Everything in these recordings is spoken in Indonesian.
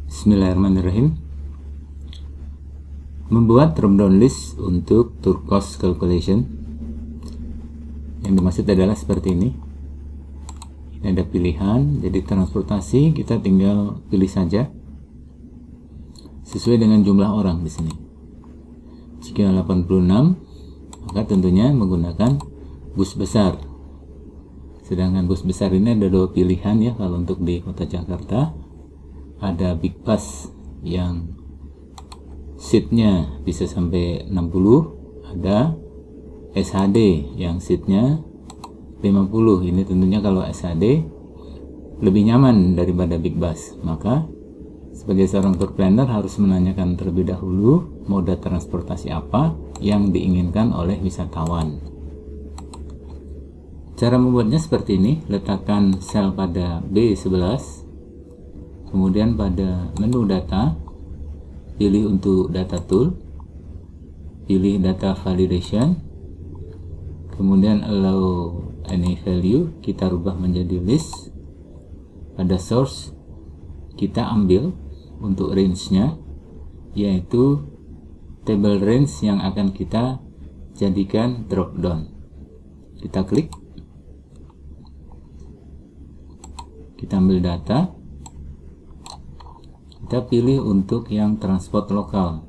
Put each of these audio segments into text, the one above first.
Bismillahirrahmanirrahim. Membuat drop-down list untuk tour cost calculation. Yang dimaksud adalah seperti ini. Ini ada pilihan, jadi transportasi kita tinggal pilih saja sesuai dengan jumlah orang di sini. Jika 86, maka tentunya menggunakan bus besar. Sedangkan bus besar ini ada dua pilihan ya, kalau untuk di kota Jakarta ada big bus yang seatnya bisa sampai 60, ada SHD yang seatnya 50. Ini tentunya kalau SHD lebih nyaman daripada big bus. Maka sebagai seorang tour planner harus menanyakan terlebih dahulu moda transportasi apa yang diinginkan oleh wisatawan. Cara membuatnya seperti ini. Letakkan sel pada B11, kemudian pada menu data pilih untuk data tool, pilih data validation, kemudian allow any value, kita rubah menjadi list. Pada source kita ambil untuk range-nya, yaitu table range yang akan kita jadikan drop down. Kita klik, kita ambil data, kita pilih untuk yang transport lokal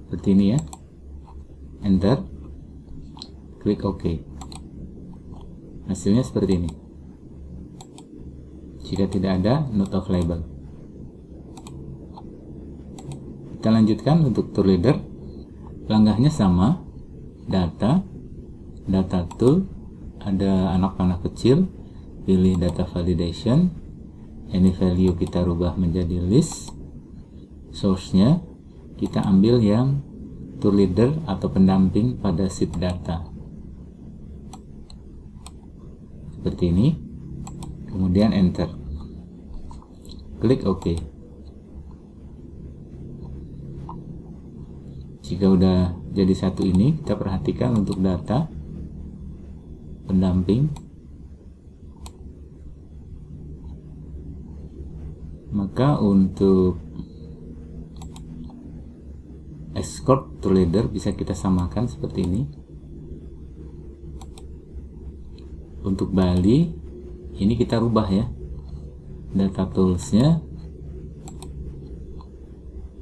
seperti ini ya, enter, klik OK. Hasilnya seperti ini. Jika tidak ada, not available. Kita lanjutkan untuk tour leader. Langkahnya sama, data tool, ada anak panah kecil, pilih data validation, any value kita rubah menjadi list, source-nya kita ambil yang tour leader atau pendamping pada sheet data seperti ini, kemudian enter, klik OK. Jika udah jadi satu ini, kita perhatikan untuk data pendamping, maka untuk escort tour leader bisa kita samakan seperti ini. Untuk Bali ini kita rubah ya, data toolsnya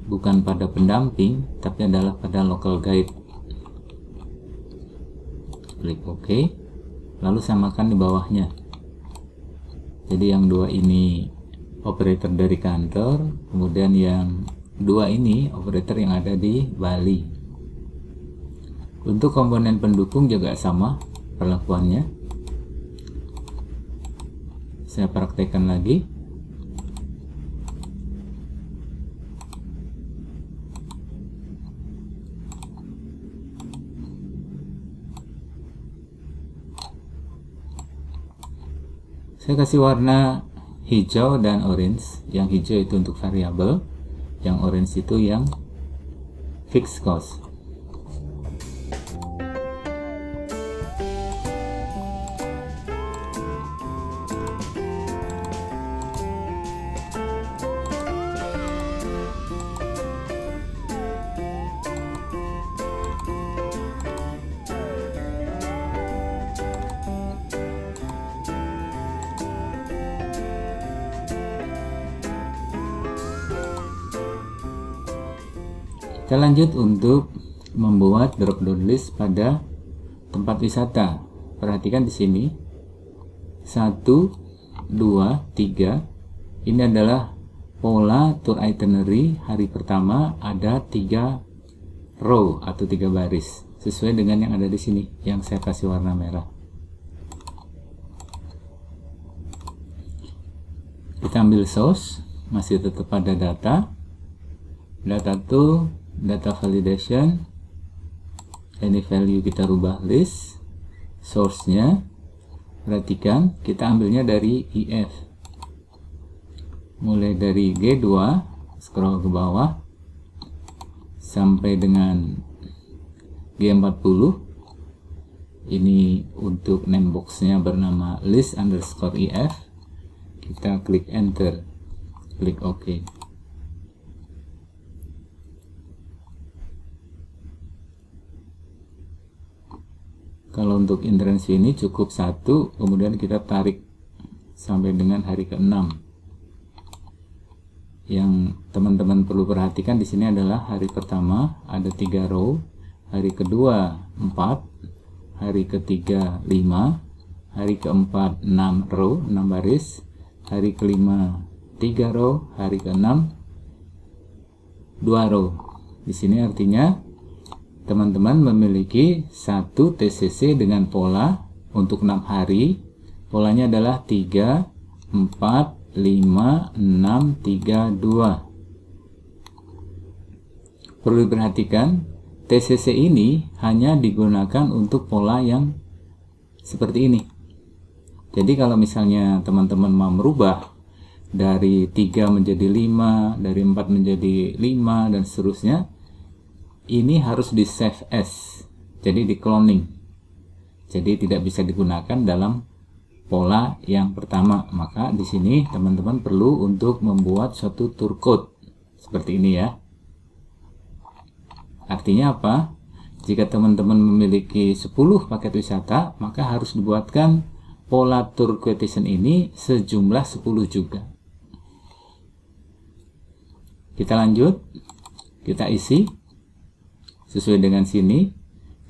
bukan pada pendamping tapi adalah pada local guide. Klik OK, lalu samakan di bawahnya. Jadi yang dua ini operator dari kantor, kemudian yang dua ini operator yang ada di Bali. Untuk komponen pendukung juga sama perlakuannya. Saya praktekkan lagi. Saya kasih warna hijau dan orange. Yang hijau itu untuk variabel, yang orange itu yang fixed cost. Kita lanjut untuk membuat drop down list pada tempat wisata. Perhatikan di sini 1, 2, 3. Ini adalah pola tour itinerary hari pertama, ada 3 row atau 3 baris sesuai dengan yang ada di sini yang saya kasih warna merah. Kita ambil source, masih tetap pada data tool, data validation, any value kita rubah list, source-nya perhatikan kita ambilnya dari IF, mulai dari G2 scroll ke bawah sampai dengan G40. Ini untuk name box-nya bernama list_if. Kita klik enter, klik OK. Kalau untuk intervensi ini cukup 1, kemudian kita tarik sampai dengan hari ke-6. Yang teman-teman perlu perhatikan di sini adalah hari pertama ada 3 row, hari kedua 4, hari ketiga 5, hari keempat 6 row, 6 baris, hari kelima 3 row, hari ke-6 2 row. Di sini artinya teman-teman memiliki 1 TCC dengan pola untuk 6 hari. Polanya adalah 3, 4, 5, 6, 3, 2. Perlu diperhatikan, TCC ini hanya digunakan untuk pola yang seperti ini. Jadi kalau misalnya teman-teman mau merubah dari 3 menjadi 5, dari 4 menjadi 5, dan seterusnya, ini harus di save as, jadi di cloning. Jadi tidak bisa digunakan dalam pola yang pertama. Maka di sini teman-teman perlu untuk membuat suatu tour code seperti ini ya. Artinya apa? Jika teman-teman memiliki 10 paket wisata, maka harus dibuatkan pola tour quotation ini sejumlah 10 juga. Kita lanjut, kita isi sesuai dengan sini,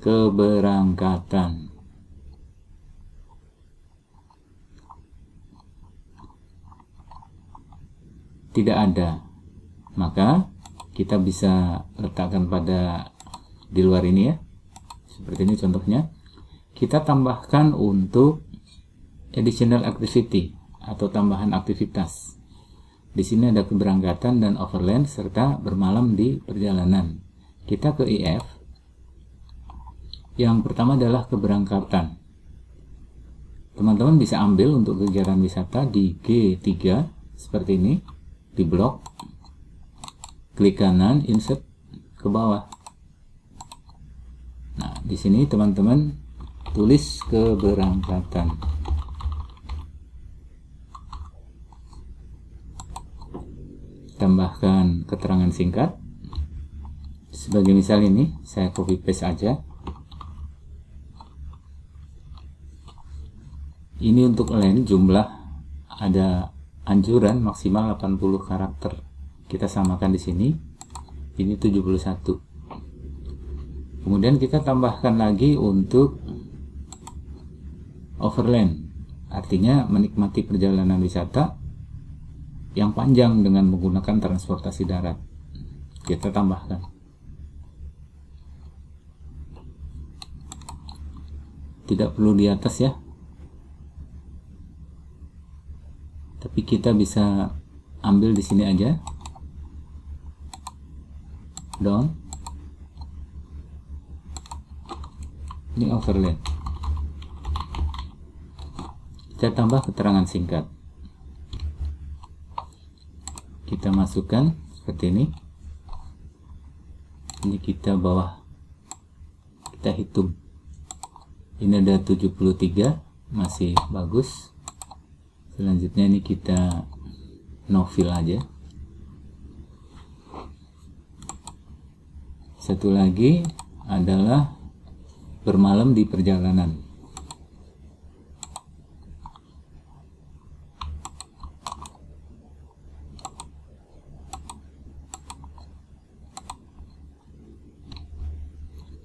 keberangkatan. Tidak ada, maka kita bisa letakkan pada di luar ini ya, seperti ini contohnya. Kita tambahkan untuk additional activity atau tambahan aktivitas. Di sini ada keberangkatan dan overland serta bermalam di perjalanan. Kita ke IF. Yang pertama adalah keberangkatan. Teman-teman bisa ambil untuk kegiatan wisata di G3 seperti ini. Di blok, klik kanan, insert ke bawah. Nah, di sini teman-teman tulis keberangkatan. Tambahkan keterangan singkat. Sebagai misal ini, saya copy paste aja. Ini untuk lain jumlah ada anjuran maksimal 80 karakter. Kita samakan di sini. Ini 71. Kemudian kita tambahkan lagi untuk overland. Artinya menikmati perjalanan wisata yang panjang dengan menggunakan transportasi darat. Kita tambahkan. Tidak perlu di atas ya. Tapi kita bisa ambil di sini aja, down. Ini overlay. Kita tambah keterangan singkat. Kita masukkan seperti ini. Ini kita bawah, kita hitung. Ini ada 73, masih bagus. Selanjutnya ini kita no fill aja. Satu lagi adalah bermalam di perjalanan.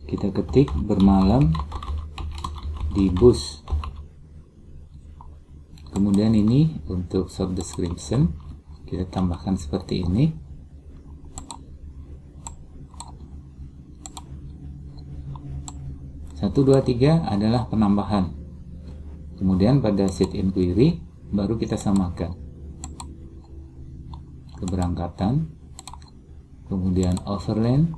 Kita ketik bermalam di bus. Kemudian ini untuk short description kita tambahkan seperti ini. Satu, dua, tiga adalah penambahan. Kemudian pada set inquiry baru kita samakan keberangkatan, kemudian overland,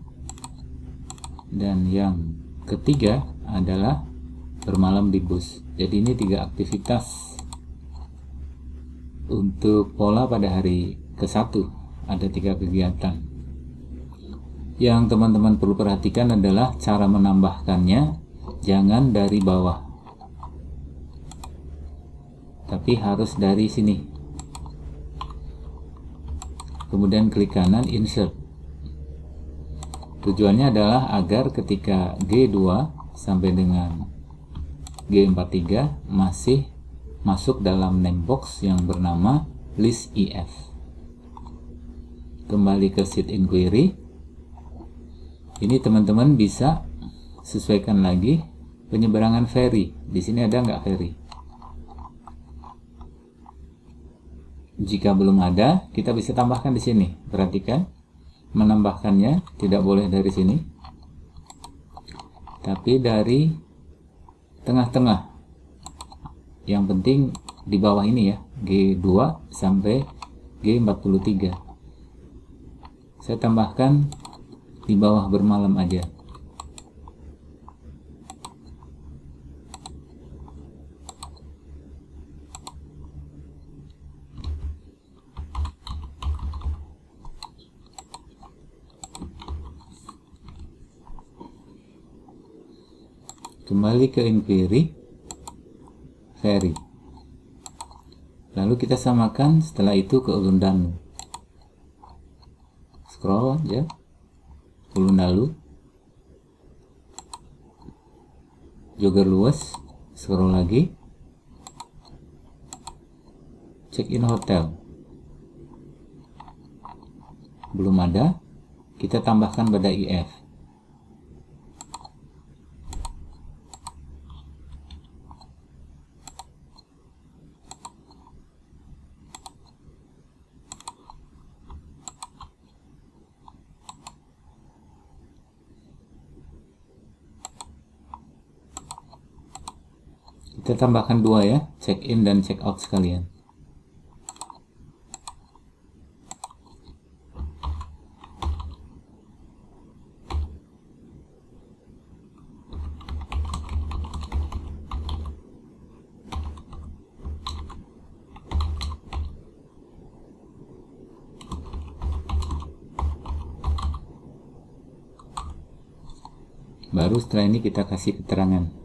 dan yang ketiga adalah bermalam di bus. Jadi ini 3 aktivitas. Untuk pola pada hari ke-1 ada 3 kegiatan. Yang teman-teman perlu perhatikan adalah cara menambahkannya jangan dari bawah, tapi harus dari sini. kemudian klik kanan insert. Tujuannya adalah agar ketika G2 sampai dengan G43 masih masuk dalam name box yang bernama list EF. Kembali ke sheet inquiry. Ini teman-teman bisa sesuaikan lagi penyeberangan ferry. Di sini ada nggak ferry? Jika belum ada, kita bisa tambahkan di sini. Perhatikan, menambahkannya tidak boleh dari sini, tapi dari tengah-tengah. Yang penting di bawah ini ya, G2 sampai G43. Saya tambahkan di bawah bermalam aja. Kembali ke inquiry, ferry. Lalu kita samakan setelah itu ke ulun danu. Scroll ya, ulun dalu, jogger luas, scroll lagi, check in hotel. Belum ada, kita tambahkan pada IF. Kita tambahkan dua ya, check in dan check out sekalian. Baru setelah ini kita kasih keterangan.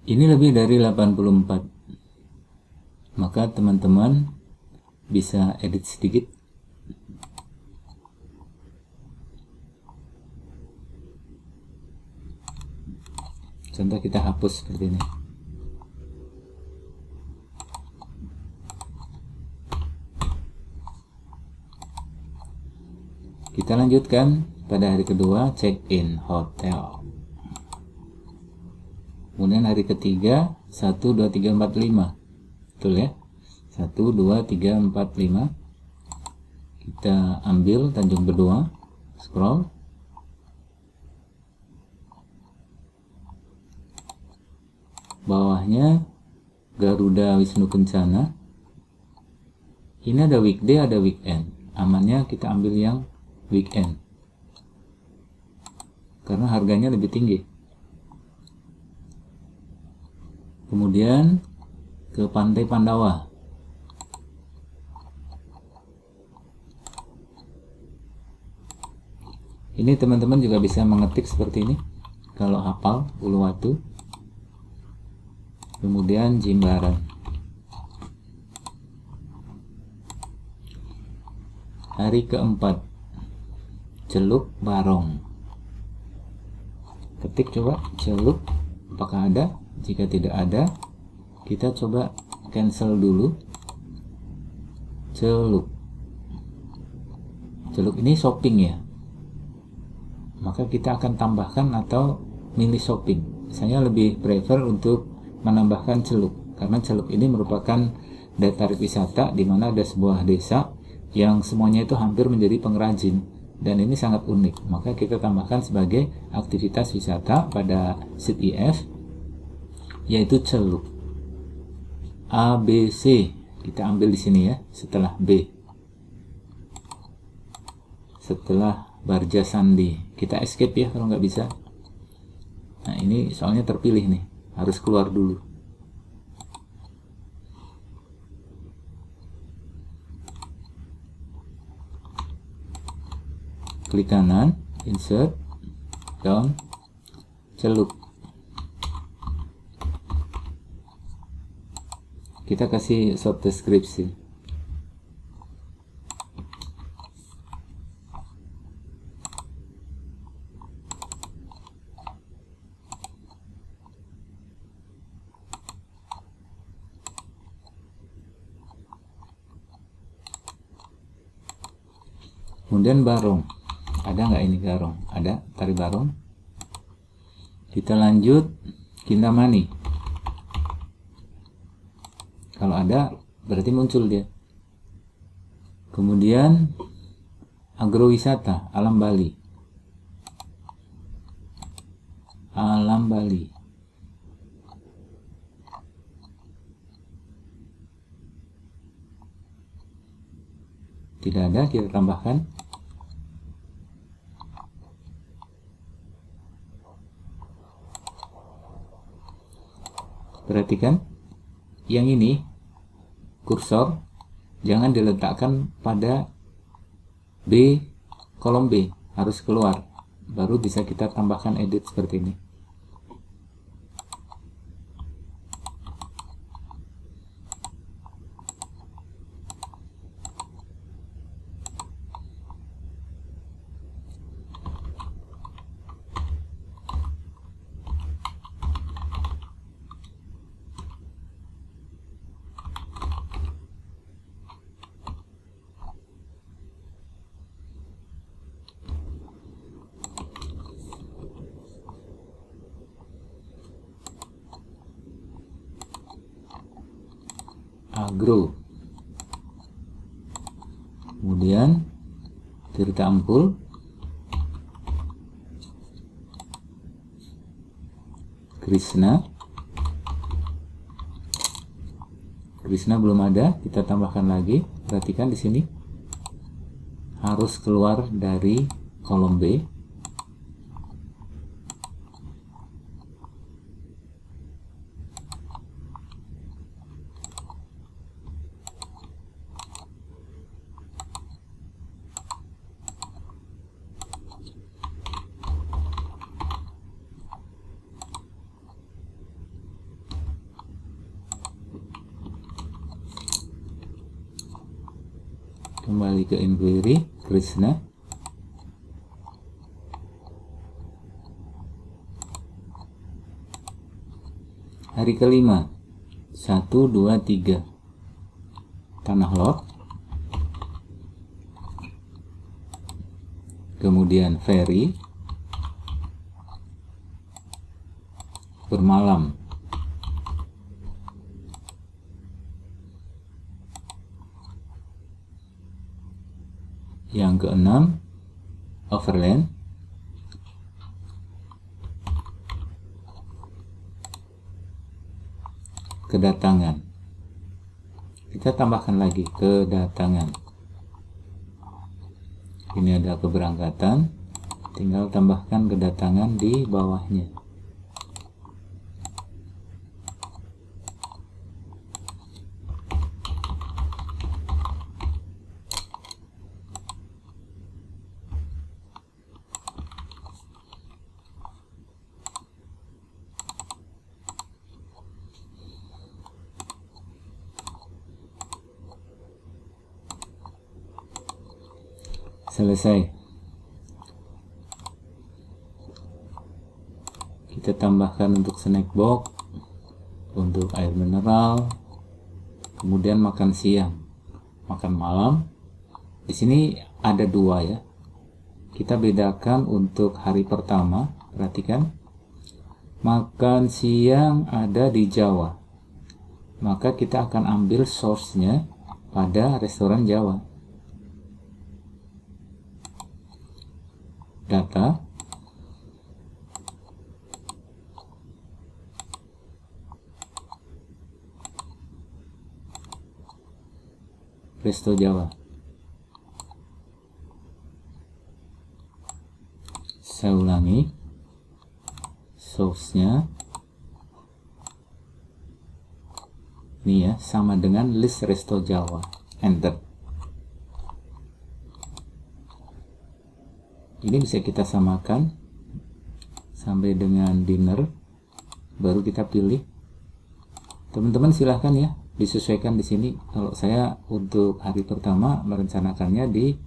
Ini lebih dari 84. Maka teman-teman bisa edit sedikit. Contoh kita hapus seperti ini. Kita lanjutkan pada hari kedua, check in hotel. Kemudian hari ketiga 1, 2, 3, 4, 5. Betul ya? 1, 2, 3, 4, 5. Kita ambil Tanjung Benoa, scroll. Bawahnya Garuda Wisnu Kencana. Ini ada weekday, ada weekend. Amannya kita ambil yang weekend, karena harganya lebih tinggi. Kemudian ke Pantai Pandawa. Ini teman-teman juga bisa mengetik seperti ini kalau hafal Uluwatu. Kemudian Jimbaran. Hari keempat, Celuk Barong. Ketik coba Celuk, apakah ada? Jika tidak ada, kita coba cancel dulu. Celuk. Celuk ini shopping ya, maka kita akan tambahkan atau milih shopping. Saya lebih prefer untuk menambahkan Celuk, karena Celuk ini merupakan daya tarik wisata di mana ada sebuah desa yang semuanya itu hampir menjadi pengrajin, dan ini sangat unik. Maka kita tambahkan sebagai aktivitas wisata pada sheet EF, yaitu Celuk. A, B, C kita ambil di sini ya, setelah B. Setelah Barja Sandi, kita escape ya kalau nggak bisa. Nah ini soalnya terpilih nih, harus keluar dulu. klik kanan, insert, down, celup. Kita kasih short deskripsi. Kemudian barong, ada nggak ini barong? Ada, tari barong. Kita lanjut Kintamani. Kalau ada berarti muncul dia. Kemudian agrowisata, alam Bali. Alam Bali. Tidak ada, kita tambahkan. Perhatikan, yang ini kursor jangan diletakkan pada B, kolom B, harus keluar, baru bisa kita tambahkan edit seperti ini. Agro, kemudian Tirta Ampul, Krishna belum ada, kita tambahkan lagi. Perhatikan di sini harus keluar dari kolom B. Kembali ke inquiry, Krishna. Hari kelima, 1, 2, 3. Tanah Lot. Kemudian ferry. Bermalam. Yang keenam, overland. Kedatangan. Kita tambahkan lagi kedatangan. Ini ada keberangkatan, tinggal tambahkan kedatangan di bawahnya. Selesai. Kita tambahkan untuk snack box, untuk air mineral, kemudian makan siang, makan malam. Di sini ada dua ya. Kita bedakan untuk hari pertama. Perhatikan, makan siang ada di Jawa, maka kita akan ambil source-nya pada restoran Jawa. Data, Resto Jawa. Saya ulangi, source-nya ini ya, sama dengan list Resto Jawa. Enter. Ini bisa kita samakan sampai dengan dinner, baru kita pilih. Teman-teman silahkan ya disesuaikan di sini. Kalau saya untuk hari pertama merencanakannya di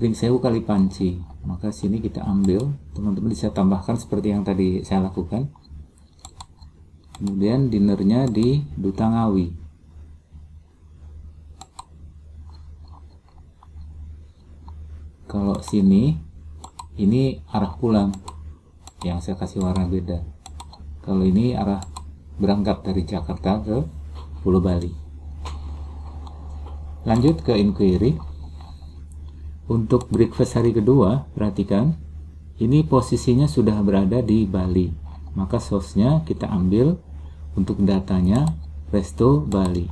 Pringsewu Kalipanci, maka sini kita ambil. Teman-teman bisa tambahkan seperti yang tadi saya lakukan. Kemudian dinernya di Duta Ngawi. Kalau sini ini arah pulang yang saya kasih warna beda. Kalau ini arah berangkat dari Jakarta ke Pulau Bali. Lanjut ke inquiry. Untuk breakfast hari kedua, perhatikan ini posisinya sudah berada di Bali, maka source-nya kita ambil untuk datanya Resto Bali.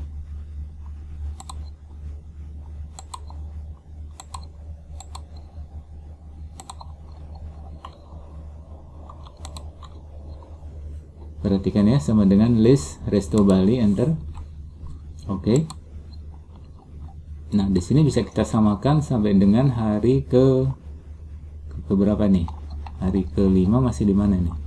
Perhatikan ya, sama dengan list Resto Bali, enter. Oke. Nah, di sini bisa kita samakan sampai dengan hari ke berapa nih? Hari ke-5 masih di mana nih?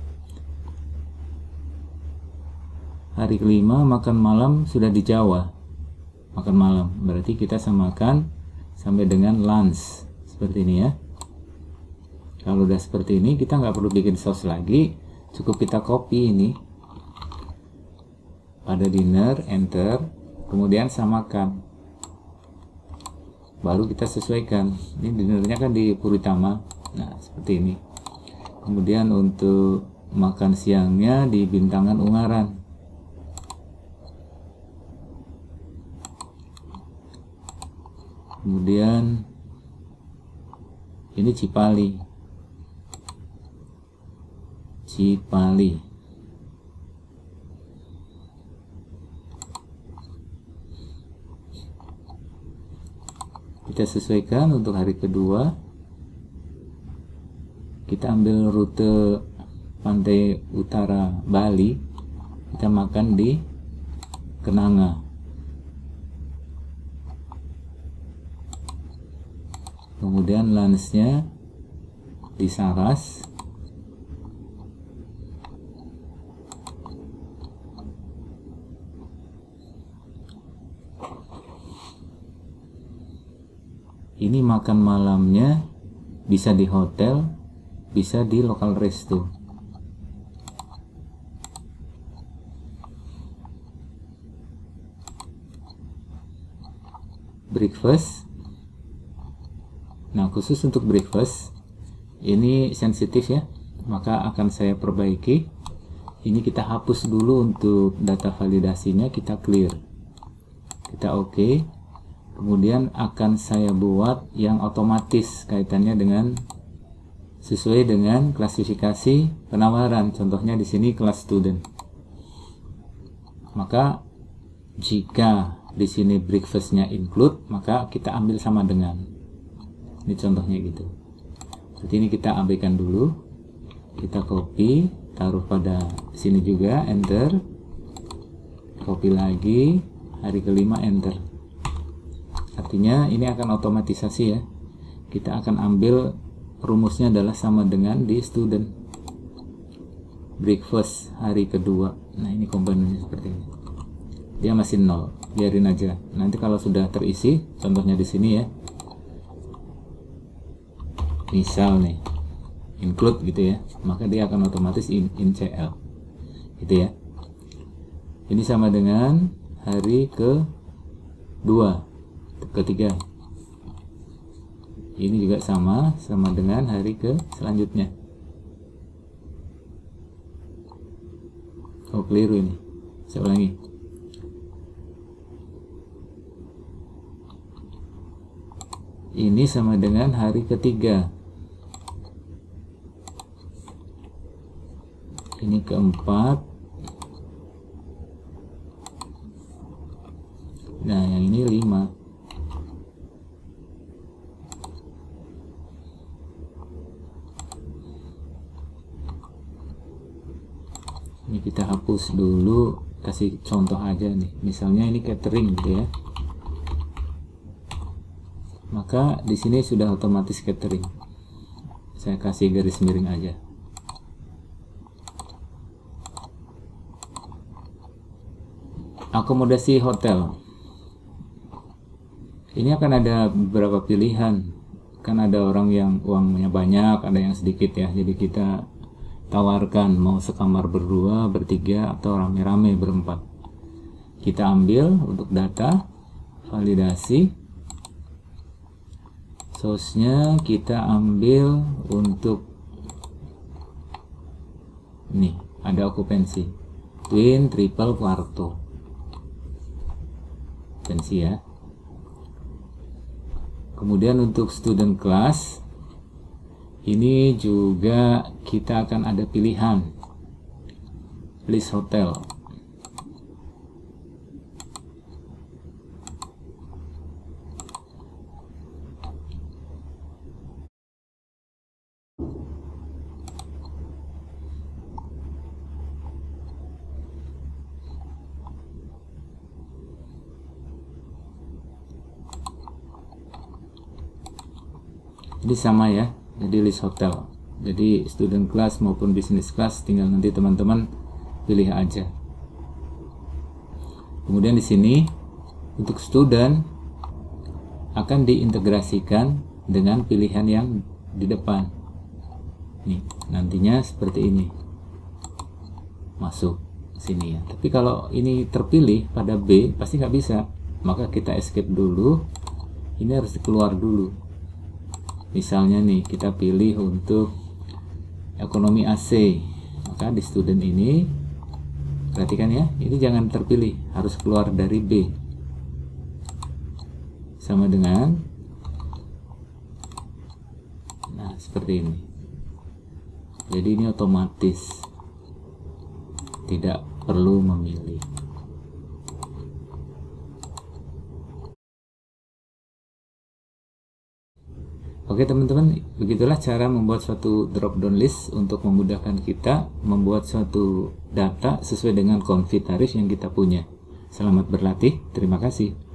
Hari ke-5 makan malam sudah di Jawa. Makan malam berarti kita samakan sampai dengan lunch, seperti ini ya. Kalau udah seperti ini, kita nggak perlu bikin sauce lagi, cukup kita copy ini pada dinner, enter, kemudian samakan, baru kita sesuaikan. Ini dinernya kan di Puritama, nah seperti ini. Kemudian untuk makan siangnya di Bintangan Ungaran. Kemudian ini Cipali. Kita sesuaikan untuk hari kedua. Kita ambil rute pantai utara Bali. Kita makan di Kenanga. Kemudian lunchnya di Saras. Ini makan malamnya bisa di hotel, bisa di lokal resto. Breakfast. Nah, khusus untuk breakfast ini sensitif ya, maka akan saya perbaiki. Ini kita hapus dulu untuk data validasinya, kita clear, kita oke. Kemudian akan saya buat yang otomatis kaitannya dengan sesuai dengan klasifikasi penawaran. Contohnya di sini kelas student. Maka jika di sini breakfastnya include, maka kita ambil sama dengan. Ini contohnya gitu. Jadi ini kita abaikan dulu. Kita copy, taruh pada sini juga, enter. Copy lagi, hari ke-5, enter. Artinya ini akan otomatisasi ya. Kita akan ambil rumusnya adalah sama dengan di student. Breakfast hari kedua. Nah, ini komponennya seperti ini. Dia masih 0, biarin aja. Nanti kalau sudah terisi, contohnya di sini ya. Misal nih, include gitu ya. Maka dia akan otomatis in CL. Gitu ya. Ini sama dengan hari ke-2. Ketiga, ini juga sama dengan hari ke selanjutnya. Oh, keliru ini, saya ulangi. Ini sama dengan hari ketiga, ini keempat. Nah, yang ini 5. Ini kita hapus dulu, kasih contoh aja nih. Misalnya ini catering gitu ya. Maka di sini sudah otomatis catering. Saya kasih garis miring aja. Akomodasi hotel. Ini akan ada beberapa pilihan. Kan ada orang yang uangnya banyak, ada yang sedikit ya. Jadi kita tawarkan mau sekamar berdua, bertiga, atau rame-rame berempat. Kita ambil untuk data, validasi. Source-nya kita ambil untuk nih, ada okupansi twin, triple, quarto. Okupansi ya. Kemudian untuk student class ini juga kita akan ada pilihan list hotel. Jadi sama ya, jadi list hotel. Jadi student class maupun business class tinggal nanti teman-teman pilih aja. Kemudian di sini untuk student akan diintegrasikan dengan pilihan yang di depan. Nih, nantinya seperti ini. Masuk sini ya. Tapi kalau ini terpilih pada B pasti nggak bisa. Maka kita escape dulu. Ini harus keluar dulu. Misalnya nih kita pilih untuk ekonomi AC, maka di student ini perhatikan ya, ini jangan terpilih, harus keluar dari B. Sama dengan, nah seperti ini. Jadi ini otomatis, tidak perlu memilih. Oke teman-teman, begitulah cara membuat suatu drop down list untuk memudahkan kita membuat suatu data sesuai dengan konfig tarif yang kita punya. Selamat berlatih, terima kasih.